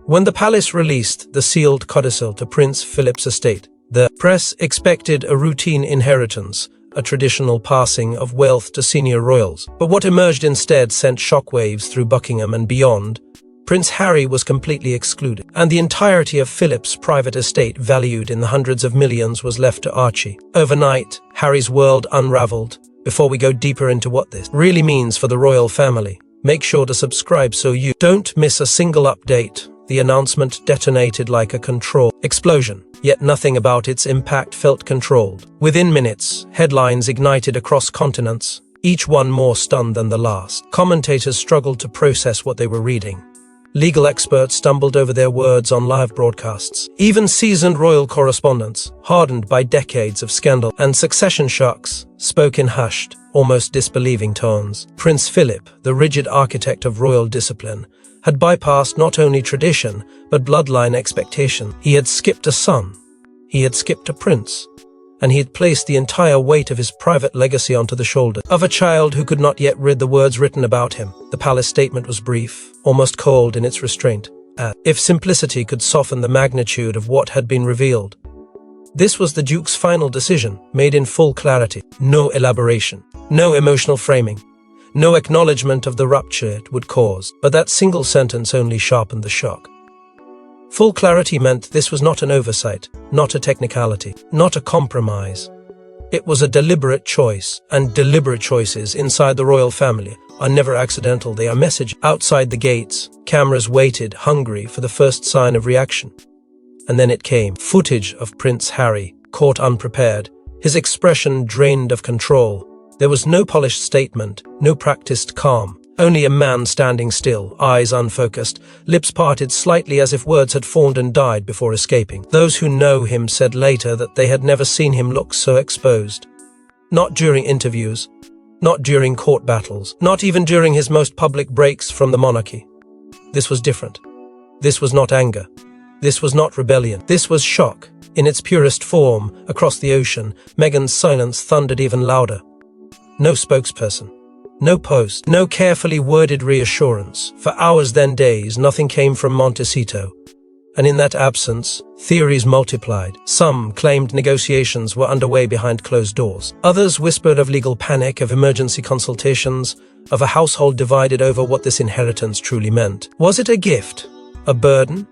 When the palace released the sealed codicil to Prince Philip's estate, the press expected a routine inheritance, a traditional passing of wealth to senior royals. But what emerged instead sent shockwaves through Buckingham and beyond. Prince Harry was completely excluded, and the entirety of Philip's private estate, valued in the hundreds of millions, was left to Archie. Overnight, Harry's world unraveled. Before we go deeper into what this really means for the royal family, make sure to subscribe so you don't miss a single update. The announcement detonated like a controlled explosion, yet nothing about its impact felt controlled. Within minutes, headlines ignited across continents, each one more stunned than the last. Commentators struggled to process what they were reading. Legal experts stumbled over their words on live broadcasts. Even seasoned royal correspondents, hardened by decades of scandal and succession shocks, spoke in hushed, almost disbelieving tones. Prince Philip, the rigid architect of royal discipline, had bypassed not only tradition, but bloodline expectation. He had skipped a son, he had skipped a prince, and he had placed the entire weight of his private legacy onto the shoulders of a child who could not yet read the words written about him. The palace statement was brief, almost cold in its restraint, as if simplicity could soften the magnitude of what had been revealed. This was the Duke's final decision, made in full clarity. No elaboration, no emotional framing, no acknowledgement of the rupture it would cause, but that single sentence only sharpened the shock. Full clarity meant this was not an oversight, not a technicality, not a compromise. It was a deliberate choice, and deliberate choices inside the royal family are never accidental. They are messaged. Outside the gates, cameras waited, hungry for the first sign of reaction. And then it came. Footage of Prince Harry, caught unprepared, his expression drained of control. There was no polished statement, no practiced calm. Only a man standing still, eyes unfocused, lips parted slightly as if words had formed and died before escaping. Those who know him said later that they had never seen him look so exposed. Not during interviews, not during court battles, not even during his most public breaks from the monarchy. This was different. This was not anger. This was not rebellion. This was shock. In its purest form, across the ocean, Meghan's silence thundered even louder. No spokesperson. No post, no carefully worded reassurance. For hours, then days, nothing came from Montecito. And in that absence, theories multiplied. Some claimed negotiations were underway behind closed doors. Others whispered of legal panic, of emergency consultations, of a household divided over what this inheritance truly meant. Was it a gift, a burden,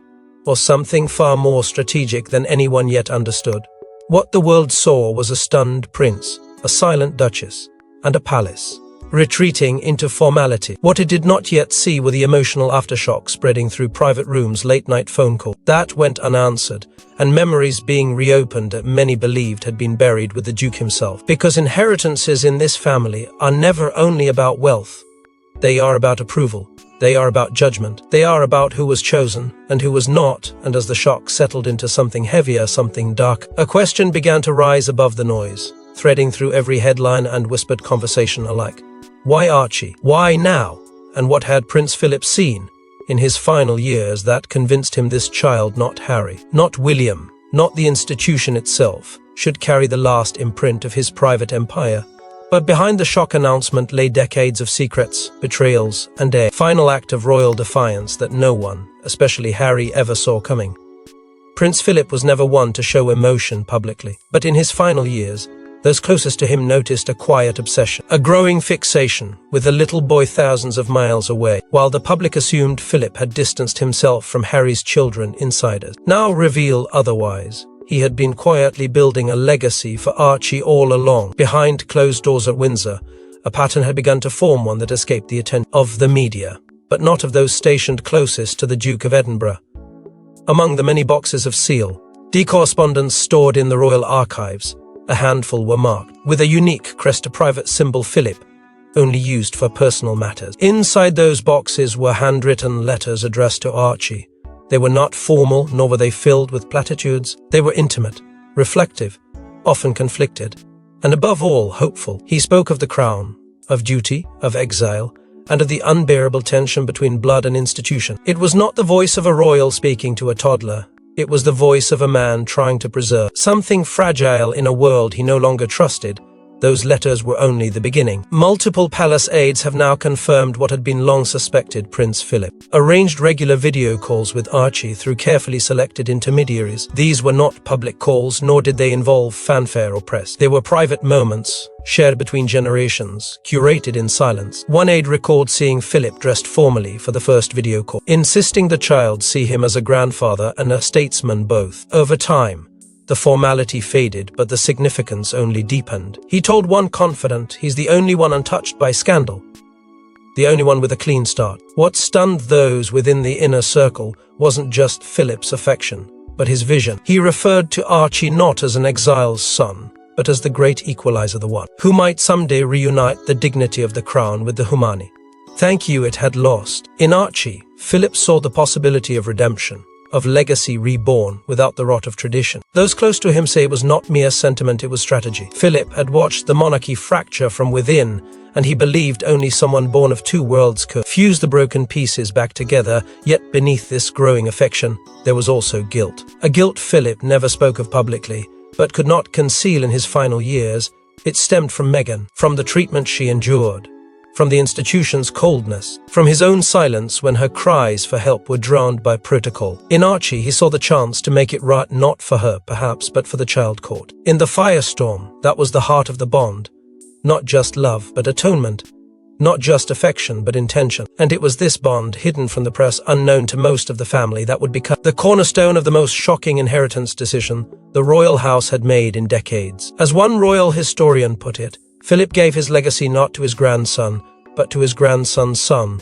or something far more strategic than anyone yet understood? What the world saw was a stunned prince, a silent duchess, and a palace retreating into formality. What it did not yet see were the emotional aftershocks spreading through private rooms, late-night phone calls. That went unanswered, and memories being reopened that many believed had been buried with the Duke himself. Because inheritances in this family are never only about wealth. They are about approval. They are about judgment. They are about who was chosen and who was not, and as the shock settled into something heavier, something dark, a question began to rise above the noise, threading through every headline and whispered conversation alike. Why Archie? Why now? And what had Prince Philip seen in his final years that convinced him this child, not Harry, not William, not the institution itself, should carry the last imprint of his private empire? But behind the shock announcement lay decades of secrets, betrayals, and a final act of royal defiance that no one, especially Harry, ever saw coming. Prince Philip was never one to show emotion publicly, but in his final years, those closest to him noticed a quiet obsession, a growing fixation with the little boy thousands of miles away, while the public assumed Philip had distanced himself from Harry's children. Insiders now reveal otherwise. He had been quietly building a legacy for Archie all along. Behind closed doors at Windsor, a pattern had begun to form, one that escaped the attention of the media, but not of those stationed closest to the Duke of Edinburgh. Among the many boxes of seal, correspondence stored in the royal archives, a handful were marked with a unique crest, a private symbol, Philip, only used for personal matters. Inside those boxes were handwritten letters addressed to Archie. They were not formal, nor were they filled with platitudes. They were intimate, reflective, often conflicted, and above all, hopeful. He spoke of the crown, of duty, of exile, and of the unbearable tension between blood and institution. It was not the voice of a royal speaking to a toddler. It was the voice of a man trying to preserve something fragile in a world he no longer trusted, Those letters were only the beginning. Multiple palace aides have now confirmed what had been long suspected. Prince Philip arranged regular video calls with Archie through carefully selected intermediaries. These were not public calls, nor did they involve fanfare or press. They were private moments, shared between generations, curated in silence. One aide recalled seeing Philip dressed formally for the first video call, insisting the child see him as a grandfather and a statesman both. Over time, the formality faded, but the significance only deepened. He told one confidant he's the only one untouched by scandal, the only one with a clean start. What stunned those within the inner circle wasn't just Philip's affection, but his vision. He referred to Archie not as an exile's son, but as the great equalizer, the one who might someday reunite the dignity of the crown with the humanity. Thank you it had lost. In Archie, Philip saw the possibility of redemption, of legacy reborn without the rot of tradition. Those close to him say it was not mere sentiment, it was strategy. Philip had watched the monarchy fracture from within, and he believed only someone born of two worlds could fuse the broken pieces back together. Yet beneath this growing affection, there was also guilt. A guilt Philip never spoke of publicly, but could not conceal in his final years. It stemmed from Meghan, from the treatment she endured, from the institution's coldness, from his own silence when her cries for help were drowned by protocol. In Archie, he saw the chance to make it right, not for her, perhaps, but for the child caught in the firestorm. That was the heart of the bond. Not just love, but atonement. Not just affection, but intention. And it was this bond, hidden from the press, unknown to most of the family, that would become the cornerstone of the most shocking inheritance decision the royal house had made in decades. As one royal historian put it, Philip gave his legacy not to his grandson, but to his grandson's son.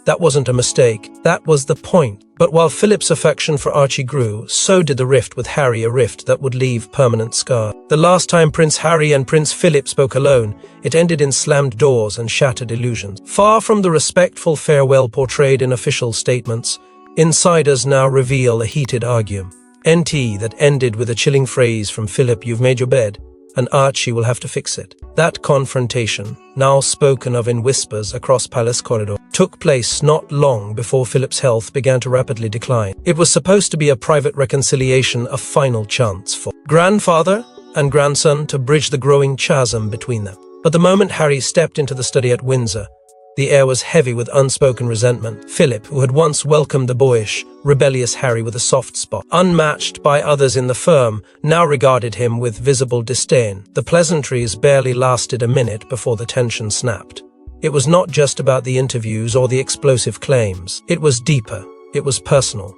That wasn't a mistake. That was the point. But while Philip's affection for Archie grew, so did the rift with Harry, a rift that would leave permanent scar. The last time Prince Harry and Prince Philip spoke alone, it ended in slammed doors and shattered illusions. Far from the respectful farewell portrayed in official statements, insiders now reveal a heated argument. That ended with a chilling phrase from Philip, "You've made your bed, and Archie will have to fix it." That confrontation, now spoken of in whispers across palace corridor, took place not long before Philip's health began to rapidly decline. It was supposed to be a private reconciliation, a final chance for grandfather and grandson to bridge the growing chasm between them. But the moment Harry stepped into the study at Windsor, the air was heavy with unspoken resentment. Philip, who had once welcomed the boyish, rebellious Harry with a soft spot, unmatched by others in the firm, now regarded him with visible disdain. The pleasantries barely lasted a minute before the tension snapped. It was not just about the interviews or the explosive claims. It was deeper. It was personal.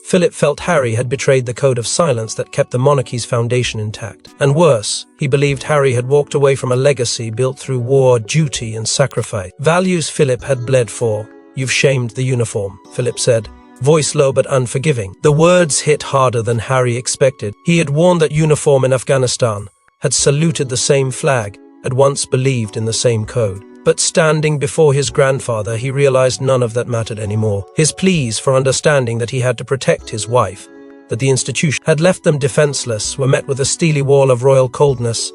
Philip felt Harry had betrayed the code of silence that kept the monarchy's foundation intact. And worse, he believed Harry had walked away from a legacy built through war, duty, and sacrifice. Values Philip had bled for. "You've shamed the uniform," Philip said, voice low but unforgiving. The words hit harder than Harry expected. He had worn that uniform in Afghanistan, had saluted the same flag, had once believed in the same code. But standing before his grandfather, he realized none of that mattered anymore. His pleas for understanding that he had to protect his wife, that the institution had left them defenseless, were met with a steely wall of royal coldness.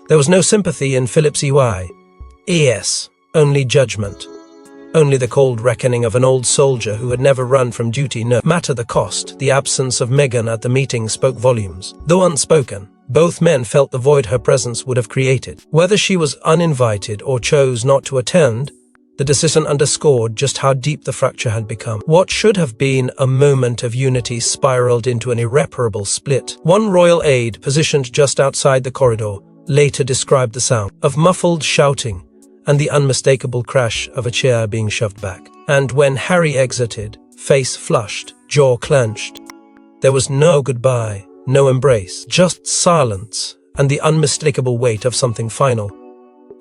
There was no sympathy in Philip's ES, only judgment. Only the cold reckoning of an old soldier who had never run from duty. No matter the cost, the absence of Meghan at the meeting spoke volumes. Though unspoken, both men felt the void her presence would have created. Whether she was uninvited or chose not to attend, the decision underscored just how deep the fracture had become. What should have been a moment of unity spiraled into an irreparable split. One royal aide, positioned just outside the corridor, later described the sound of muffled shouting and the unmistakable crash of a chair being shoved back. And when Harry exited, face flushed, jaw clenched, there was no goodbye, no embrace, just silence and the unmistakable weight of something final.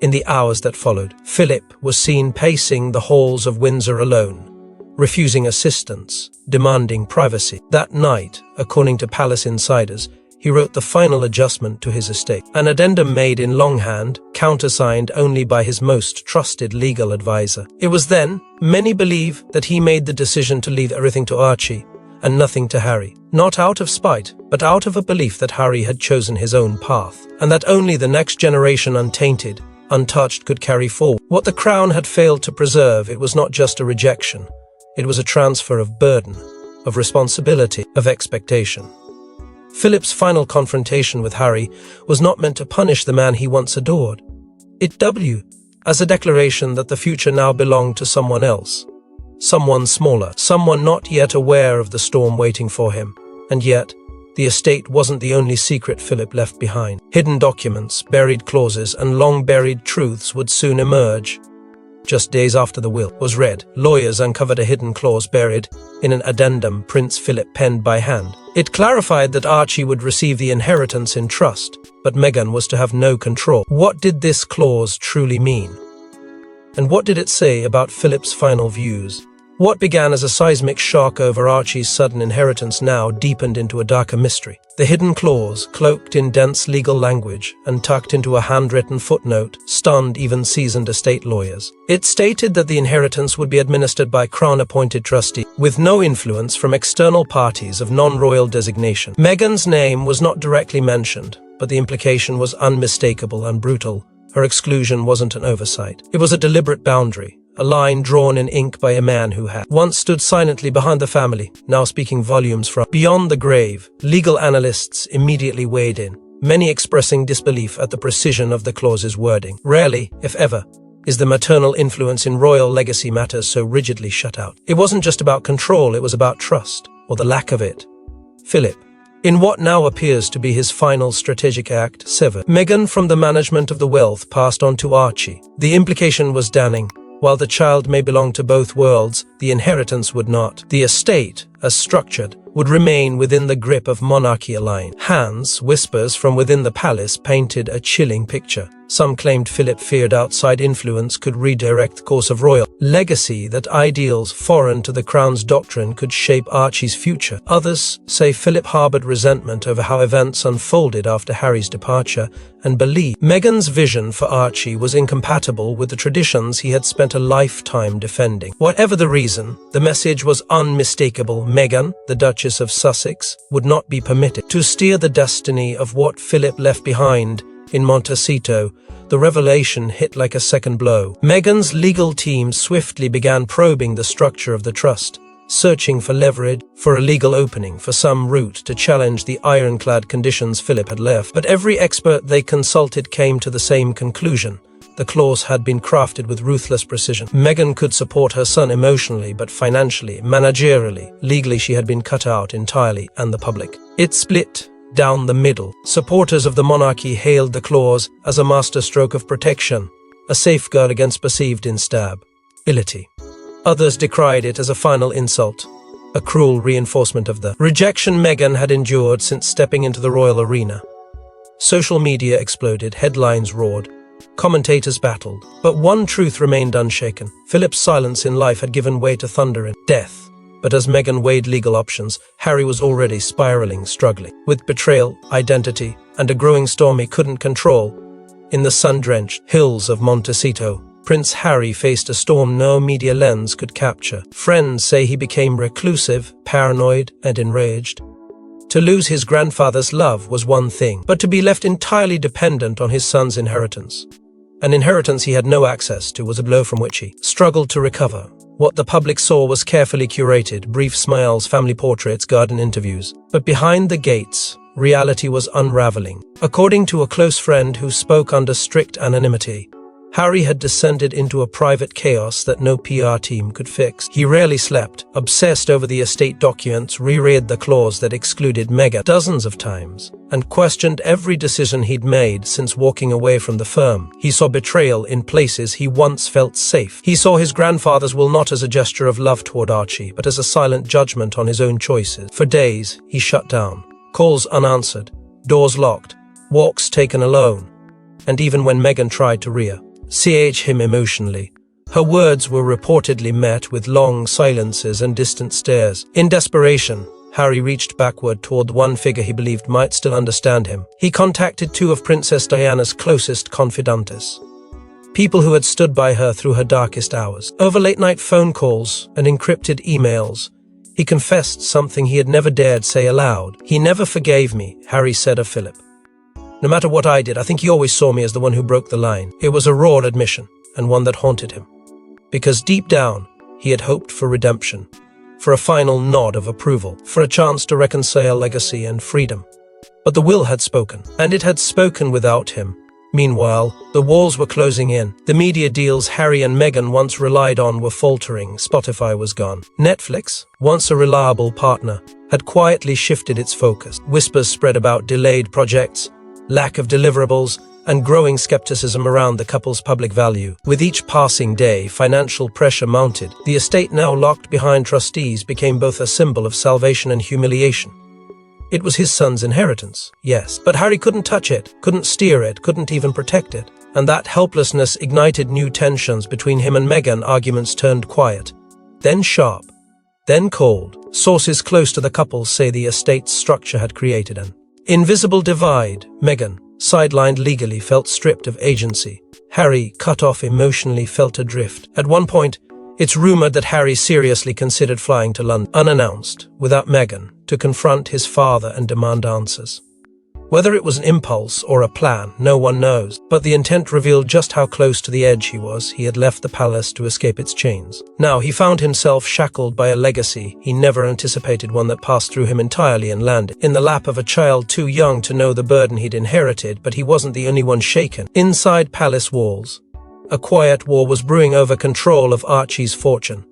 In the hours that followed, Philip was seen pacing the halls of Windsor alone, refusing assistance, demanding privacy. That night, according to palace insiders, he wrote the final adjustment to his estate, an addendum made in longhand, countersigned only by his most trusted legal advisor. It was then, many believe, that he made the decision to leave everything to Archie and nothing to Harry. Not out of spite, but out of a belief that Harry had chosen his own path, and that only the next generation, untainted, untouched, could carry forward what the crown had failed to preserve. It was not just a rejection. It was a transfer of burden, of responsibility, of expectation. Philip's final confrontation with Harry was not meant to punish the man he once adored. It w as a declaration that the future now belonged to someone else. Someone smaller, someone not yet aware of the storm waiting for him. And yet, the estate wasn't the only secret Philip left behind. Hidden documents, buried clauses, and long-buried truths would soon emerge. Just days after the will was read, lawyers uncovered a hidden clause buried in an addendum Prince Philip penned by hand. It clarified that Archie would receive the inheritance in trust, but Meghan was to have no control. What did this clause truly mean? And what did it say about Philip's final views? What began as a seismic shock over Archie's sudden inheritance now deepened into a darker mystery. The hidden clause, cloaked in dense legal language and tucked into a handwritten footnote, stunned even seasoned estate lawyers. It stated that the inheritance would be administered by Crown-appointed trustee, with no influence from external parties of non-royal designation. Meghan's name was not directly mentioned, but the implication was unmistakable and brutal. Her exclusion wasn't an oversight. It was a deliberate boundary. A line drawn in ink by a man who had once stood silently behind the family, now speaking volumes from beyond the grave. Legal analysts immediately weighed in, many expressing disbelief at the precision of the clause's wording. Rarely, if ever, is the maternal influence in royal legacy matters so rigidly shut out. It wasn't just about control, it was about trust, or the lack of it. Philip, in what now appears to be his final strategic act, severed Meghan from the management of the wealth passed on to Archie. The implication was damning. While the child may belong to both worlds, the inheritance would not. The estate, as structured, would remain within the grip of monarchy alone. Hands, whispers from within the palace painted a chilling picture. Some claimed Philip feared outside influence could redirect the course of royal legacy, that ideals foreign to the crown's doctrine could shape Archie's future. Others say Philip harbored resentment over how events unfolded after Harry's departure and believed Meghan's vision for Archie was incompatible with the traditions he had spent a lifetime defending. Whatever the reason, the message was unmistakable. Meghan, the Duchess of Sussex, would not be permitted to steer the destiny of what Philip left behind in Montecito. The revelation hit like a second blow. Meghan's legal team swiftly began probing the structure of the trust, searching for leverage, for a legal opening, for some route to challenge the ironclad conditions Philip had left. But every expert they consulted came to the same conclusion. The clause had been crafted with ruthless precision. Meghan could support her son emotionally, but financially, managerially, legally she had been cut out entirely, and the public. It split down the middle. Supporters of the monarchy hailed the clause as a masterstroke of protection, a safeguard against perceived instability. Others decried it as a final insult, a cruel reinforcement of the rejection Meghan had endured since stepping into the royal arena. Social media exploded, headlines roared, commentators battled, but one truth remained unshaken. Philip's silence in life had given way to thunder and death. But as Meghan weighed legal options, Harry was already spiraling, struggling with betrayal, identity, and a growing storm he couldn't control. In the sun-drenched hills of Montecito, Prince Harry faced a storm no media lens could capture. Friends say he became reclusive, paranoid, and enraged. To lose his grandfather's love was one thing, but to be left entirely dependent on his son's inheritance, an inheritance he had no access to, was a blow from which he struggled to recover. What the public saw was carefully curated, brief smiles, family portraits, garden interviews. But behind the gates, reality was unraveling. According to a close friend who spoke under strict anonymity, Harry had descended into a private chaos that no PR team could fix. He rarely slept, obsessed over the estate documents, reread the clause that excluded Meghan dozens of times, and questioned every decision he'd made since walking away from the firm. He saw betrayal in places he once felt safe. He saw his grandfather's will not as a gesture of love toward Archie, but as a silent judgment on his own choices. For days, he shut down. Calls unanswered, doors locked, walks taken alone. And even when Meghan tried to reach him emotionally, her words were reportedly met with long silences and distant stares. In desperation, Harry reached backward toward one figure he believed might still understand him. He contacted two of Princess Diana's closest confidantes, people who had stood by her through her darkest hours. Over late-night phone calls and encrypted emails, he confessed something he had never dared say aloud. "He never forgave me," Harry said of Philip. "No matter what I did, I think he always saw me as the one who broke the line." It was a raw admission, and one that haunted him. Because deep down, he had hoped for redemption, for a final nod of approval, for a chance to reconcile legacy and freedom. But the will had spoken, and it had spoken without him. Meanwhile, the walls were closing in. The media deals Harry and Meghan once relied on were faltering. Spotify was gone. Netflix, once a reliable partner, had quietly shifted its focus. Whispers spread about delayed projects, lack of deliverables, and growing skepticism around the couple's public value. With each passing day, financial pressure mounted. The estate, now locked behind trustees, became both a symbol of salvation and humiliation. It was his son's inheritance, yes, but Harry couldn't touch it, couldn't steer it, couldn't even protect it. And that helplessness ignited new tensions between him and Meghan. Arguments turned quiet, then sharp, then cold. Sources close to the couple say the estate's structure had created an invisible divide. Meghan, sidelined legally, felt stripped of agency. Harry, cut off emotionally, felt adrift. At one point, it's rumored that Harry seriously considered flying to London, unannounced, without Meghan, to confront his father and demand answers. Whether it was an impulse or a plan, no one knows, but the intent revealed just how close to the edge he was. He had left the palace to escape its chains. Now he found himself shackled by a legacy he never anticipated, one that passed through him entirely and landed in the lap of a child too young to know the burden he'd inherited. But he wasn't the only one shaken. Inside palace walls, a quiet war was brewing over control of Archie's fortune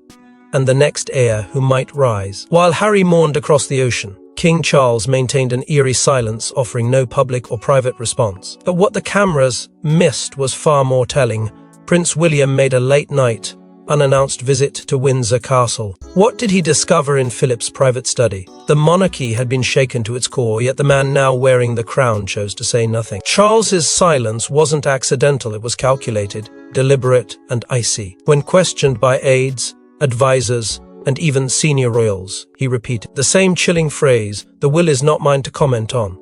and the next heir who might rise. While Harry mourned across the ocean, King Charles maintained an eerie silence, offering no public or private response. But what the cameras missed was far more telling. Prince William made a late-night, unannounced visit to Windsor Castle. What did he discover in Philip's private study? The monarchy had been shaken to its core, yet the man now wearing the crown chose to say nothing. Charles's silence wasn't accidental, it was calculated, deliberate, and icy. When questioned by aides, advisors, and even senior royals, he repeated the same chilling phrase, "The will is not mine to comment on."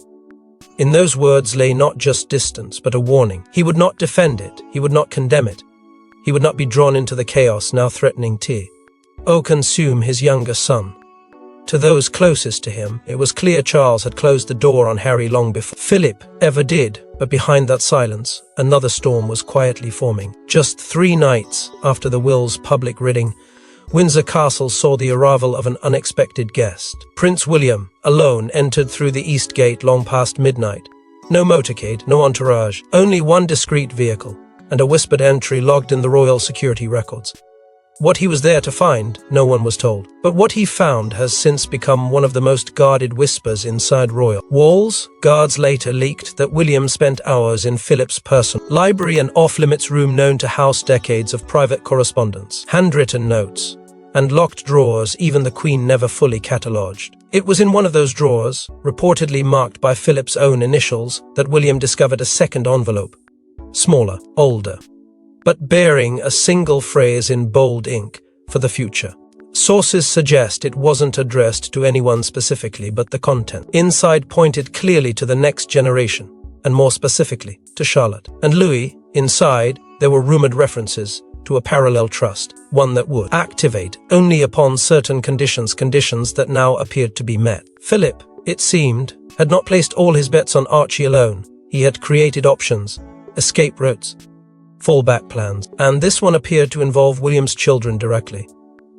In those words lay not just distance, but a warning. He would not defend it, he would not condemn it. He would not be drawn into the chaos now threatening consume his younger son. To those closest to him, it was clear Charles had closed the door on Harry long before Philip ever did, but behind that silence, another storm was quietly forming. Just 3 nights after the will's public reading, Windsor Castle saw the arrival of an unexpected guest. Prince William, alone, entered through the east gate long past midnight. No motorcade, no entourage, only one discreet vehicle, and a whispered entry logged in the royal security records. What he was there to find, no one was told. But what he found has since become one of the most guarded whispers inside royal walls. Guards later leaked that William spent hours in Philip's personal library, an off-limits room known to house decades of private correspondence, handwritten notes, and locked drawers even the Queen never fully catalogued. It was in one of those drawers, reportedly marked by Philip's own initials, that William discovered a second envelope. Smaller, older, but bearing a single phrase in bold ink, "For the future." Sources suggest it wasn't addressed to anyone specifically, but the content inside pointed clearly to the next generation, and more specifically, to Charlotte and Louis. Inside, there were rumored references to a parallel trust, one that would activate only upon certain conditions that now appeared to be met. Philip, it seemed, had not placed all his bets on Archie alone. He had created options, escape routes, fallback plans, and this one appeared to involve William's children directly.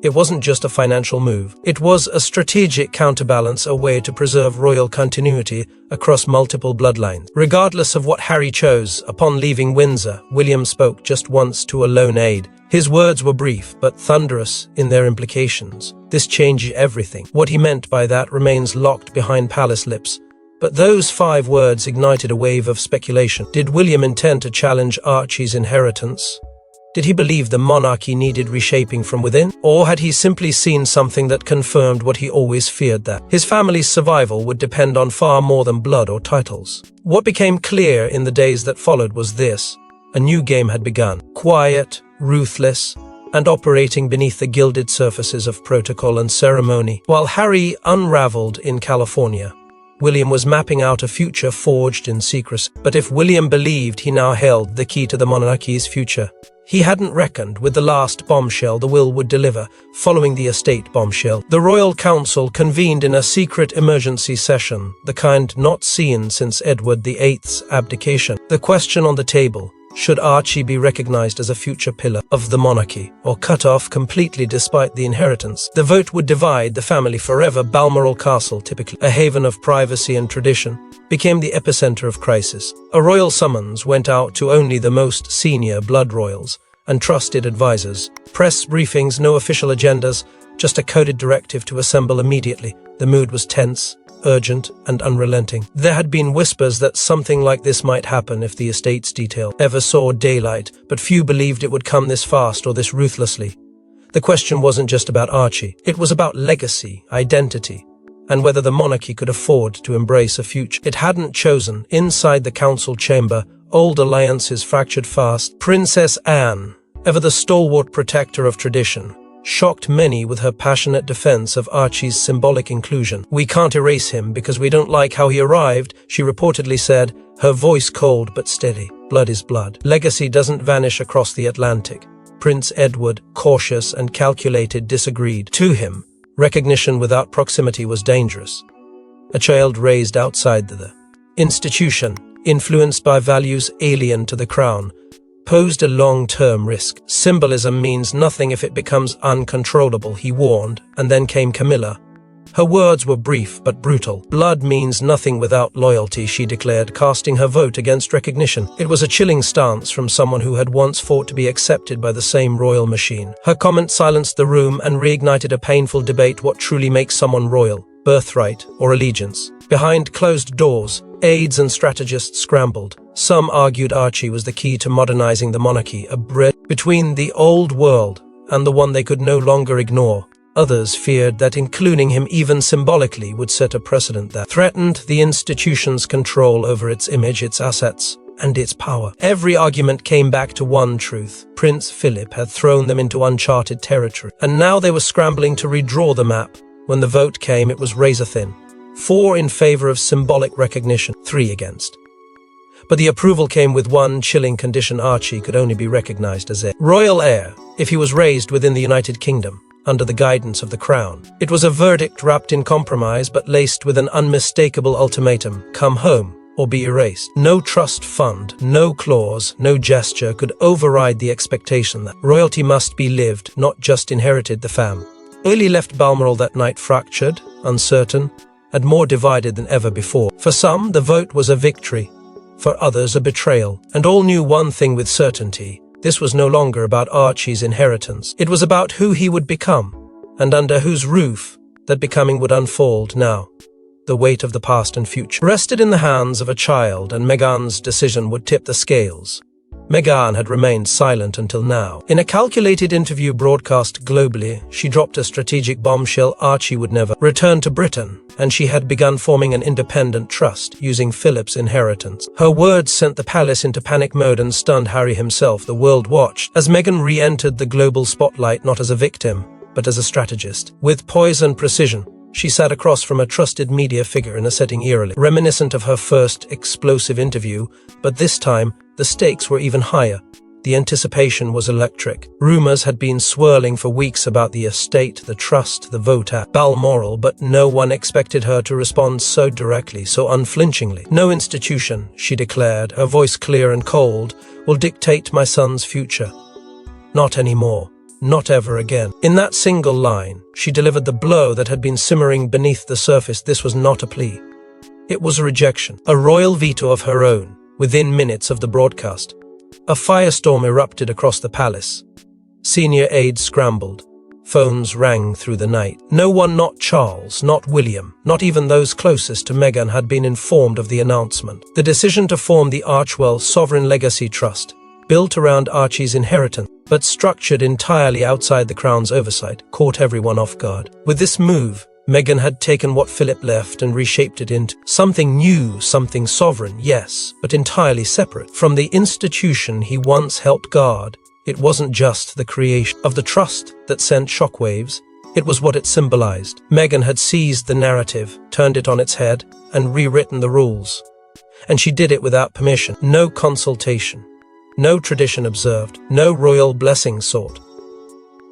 It wasn't just a financial move. It was a strategic counterbalance, a way to preserve royal continuity across multiple bloodlines. Regardless of what Harry chose, upon leaving Windsor, William spoke just once to a lone aide. His words were brief, but thunderous in their implications. This changed everything. What he meant by that remains locked behind palace lips. But those 5 words ignited a wave of speculation. Did William intend to challenge Archie's inheritance? Did he believe the monarchy needed reshaping from within? Or had he simply seen something that confirmed what he always feared, that his family's survival would depend on far more than blood or titles? What became clear in the days that followed was this: a new game had begun. Quiet, ruthless, and operating beneath the gilded surfaces of protocol and ceremony. While Harry unraveled in California, William was mapping out a future forged in secrecy. But if William believed he now held the key to the monarchy's future, he hadn't reckoned with the last bombshell the will would deliver. Following the estate bombshell, the Royal Council convened in a secret emergency session, the kind not seen since Edward VIII's abdication. The question on the table: Should Archie be recognized as a future pillar of the monarchy, or cut off completely despite the inheritance? The vote would divide the family forever. Balmoral Castle, typically a haven of privacy and tradition, became the epicenter of crisis. A royal summons went out to only the most senior blood royals and trusted advisors. Press briefings, no official agendas, just a coded directive to assemble immediately. The mood was tense, urgent, and unrelenting. There had been whispers that something like this might happen if the estate's detail ever saw daylight, but few believed it would come this fast or this ruthlessly. The question wasn't just about Archie. It was about legacy, identity, and whether the monarchy could afford to embrace a future it hadn't chosen. Inside the council chamber, old alliances fractured fast. Princess Anne, ever the stalwart protector of tradition, shocked many with her passionate defense of Archie's symbolic inclusion. "We can't erase him because we don't like how he arrived," she reportedly said, her voice cold but steady. Blood is blood. Legacy doesn't vanish across the Atlantic. Prince Edward, cautious and calculated, disagreed. To him, recognition without proximity was dangerous. A child raised outside the institution, influenced by values alien to the crown, posed a long-term risk. Symbolism means nothing if it becomes uncontrollable, he warned, and then came Camilla. Her words were brief but brutal. Blood means nothing without loyalty, she declared, casting her vote against recognition. It was a chilling stance from someone who had once fought to be accepted by the same royal machine. Her comment silenced the room and reignited a painful debate: what truly makes someone royal, birthright or allegiance? Behind closed doors, aides and strategists scrambled. Some argued Archie was the key to modernizing the monarchy, a bridge between the old world and the one they could no longer ignore. Others feared that including him even symbolically would set a precedent that threatened the institution's control over its image, its assets, and its power. Every argument came back to one truth: Prince Philip had thrown them into uncharted territory, and now they were scrambling to redraw the map. When the vote came, it was razor-thin. 4 in favor of symbolic recognition, 3 against. But the approval came with one chilling condition: Archie could only be recognized as a royal heir if he was raised within the United Kingdom, under the guidance of the crown. It was a verdict wrapped in compromise, but laced with an unmistakable ultimatum: come home or be erased. No trust fund, no clause, no gesture could override the expectation that royalty must be lived, not just inherited. The fam early left Balmoral that night fractured, uncertain, and more divided than ever before. For some, the vote was a victory. For others, a betrayal. And all knew one thing with certainty: this was no longer about Archie's inheritance. It was about who he would become, and under whose roof that becoming would unfold. Now, the weight of the past and future rested in the hands of a child, and Meghan's decision would tip the scales. Meghan had remained silent until now. In a calculated interview broadcast globally, she dropped a strategic bombshell: Archie would never return to Britain, and she had begun forming an independent trust, using Philip's inheritance. Her words sent the palace into panic mode and stunned Harry himself. The world watched as Meghan re-entered the global spotlight, not as a victim, but as a strategist. With poise and precision, she sat across from a trusted media figure in a setting eerily reminiscent of her first explosive interview, but this time, the stakes were even higher. The anticipation was electric. Rumors had been swirling for weeks about the estate, the trust, the vote at Balmoral, but no one expected her to respond so directly, so unflinchingly. "No institution," she declared, her voice clear and cold, "will dictate my son's future. Not anymore. Not ever again." In that single line, she delivered the blow that had been simmering beneath the surface. This was not a plea. It was a rejection, a royal veto of her own. Within minutes of the broadcast, a firestorm erupted across the palace. Senior aides scrambled. Phones rang through the night. No one, not Charles, not William, not even those closest to Meghan, had been informed of the announcement. The decision to form the Archewell Sovereign Legacy Trust, built around Archie's inheritance, but structured entirely outside the Crown's oversight, caught everyone off guard. With this move, Meghan had taken what Philip left and reshaped it into something new, something sovereign, yes, but entirely separate from the institution he once helped guard. It wasn't just the creation of the trust that sent shockwaves, it was what it symbolized. Meghan had seized the narrative, turned it on its head, and rewritten the rules. And she did it without permission, no consultation, no tradition observed, no royal blessing sought.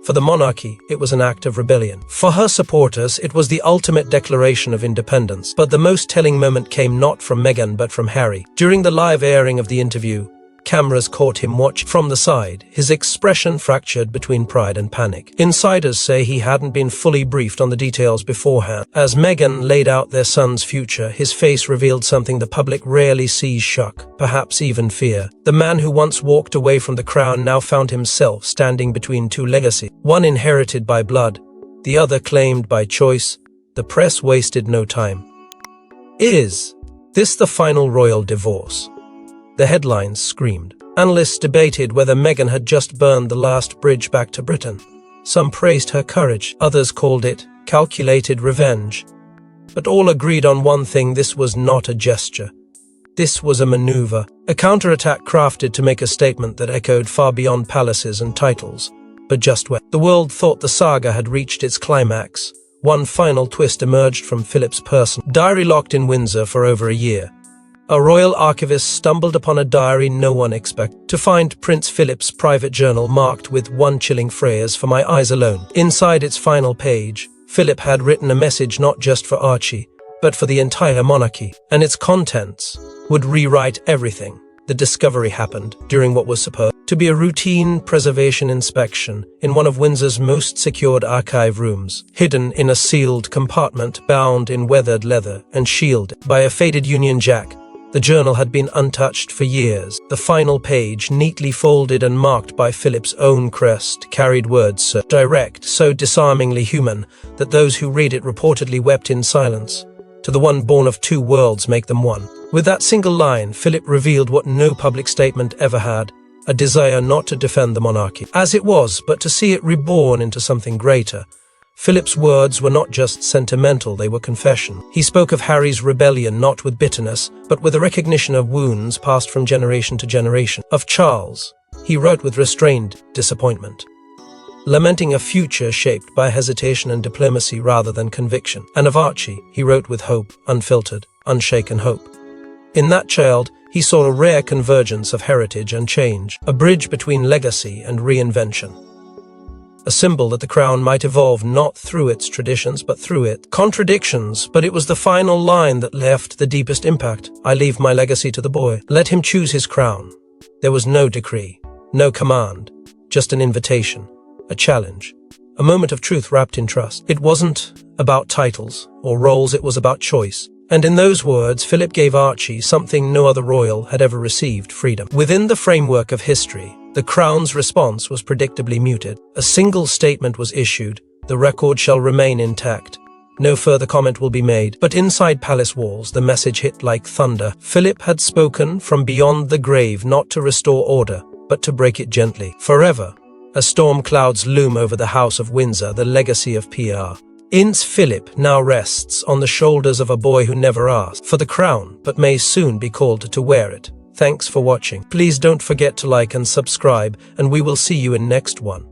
For the monarchy, it was an act of rebellion. For her supporters, it was the ultimate declaration of independence. But the most telling moment came not from Meghan but from Harry. During the live airing of the interview, Cameras caught him watching from the side, his expression fractured between pride and panic. Insiders say he hadn't been fully briefed on the details beforehand. As Meghan laid out their son's future, his face revealed something the public rarely sees: shock, perhaps even fear. The man who once walked away from the crown now found himself standing between two legacies, one inherited by blood, the other claimed by choice. The press wasted no time. Is this the final royal divorce? The headlines screamed. Analysts debated whether Meghan had just burned the last bridge back to Britain. Some praised her courage, others called it calculated revenge. But all agreed on one thing: this was not a gesture. This was a maneuver, a counterattack crafted to make a statement that echoed far beyond palaces and titles. But just when the world thought the saga had reached its climax, one final twist emerged from Philip's personal diary locked in Windsor for over a year. A royal archivist stumbled upon a diary no one expected to find: Prince Philip's private journal marked with one chilling phrase: "For my eyes alone." Inside its final page, Philip had written a message not just for Archie, but for the entire monarchy, and its contents would rewrite everything. The discovery happened during what was supposed to be a routine preservation inspection in one of Windsor's most secured archive rooms, hidden in a sealed compartment bound in weathered leather and shielded by a faded Union Jack. The journal had been untouched for years. The final page, neatly folded and marked by Philip's own crest, carried words so direct, so disarmingly human, that those who read it reportedly wept in silence. To the one born of two worlds make them one. With that single line, Philip revealed what no public statement ever had: a desire not to defend the monarchy as it was, but to see it reborn into something greater. Philip's words were not just sentimental, they were confession. He spoke of Harry's rebellion not with bitterness, but with a recognition of wounds passed from generation to generation. Of Charles, he wrote with restrained disappointment, lamenting a future shaped by hesitation and diplomacy rather than conviction. And of Archie, he wrote with hope, unfiltered, unshaken hope. In that child, he saw a rare convergence of heritage and change, a bridge between legacy and reinvention. A symbol that the crown might evolve not through its traditions but through its contradictions. But it was the final line that left the deepest impact: "I leave my legacy to the boy. Let him choose his crown." There was no decree, no command, just an invitation, a challenge, a moment of truth wrapped in trust. It wasn't about titles or roles, it was about choice. And in those words, Philip gave Archie something no other royal had ever received: freedom. Within the framework of history, the Crown's response was predictably muted. A single statement was issued: "The record shall remain intact. No further comment will be made." But inside palace walls, the message hit like thunder. Philip had spoken from beyond the grave, not to restore order, but to break it gently. Forever, as storm clouds loom over the House of Windsor, the legacy of PR. Prince Philip now rests on the shoulders of a boy who never asked for the crown, but may soon be called to wear it. Thanks for watching. Please don't forget to like and subscribe, and we will see you in next one.